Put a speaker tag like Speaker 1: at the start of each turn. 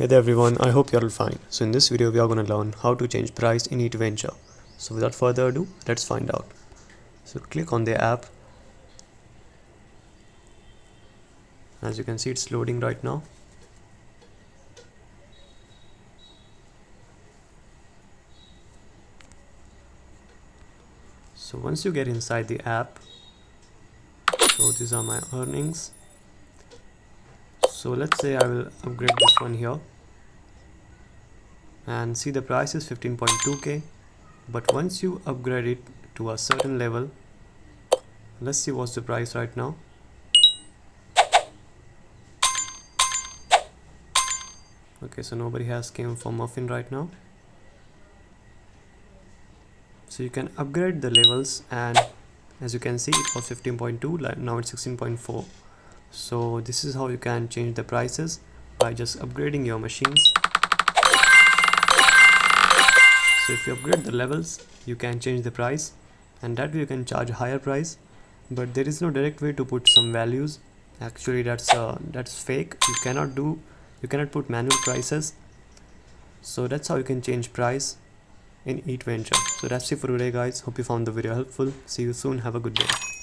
Speaker 1: Hey there everyone, I hope you're all fine. So in this video we are going to learn how to change price in Eatventure. So without further ado, let's find out. So click on the app. As you can see, it's loading right now. So once you get inside the app, so these are my earnings. So let's say I will upgrade this one here and see the price is 15.2k, but once you upgrade it to a certain level, let's see what's the price right now. Okay, so nobody has came for muffin right now. So you can upgrade the levels, and as you can see it was 15.2, now it's 16.4. so this is how you can change the prices by just upgrading your machines. So if you upgrade the levels, you can change the price, and that way you can charge a higher price, but there is no direct way to put some values. Actually that's fake. You cannot put manual prices. So that's how you can change price in Eatventure. So that's it for today guys. Hope you found the video helpful. See you soon. Have a good day.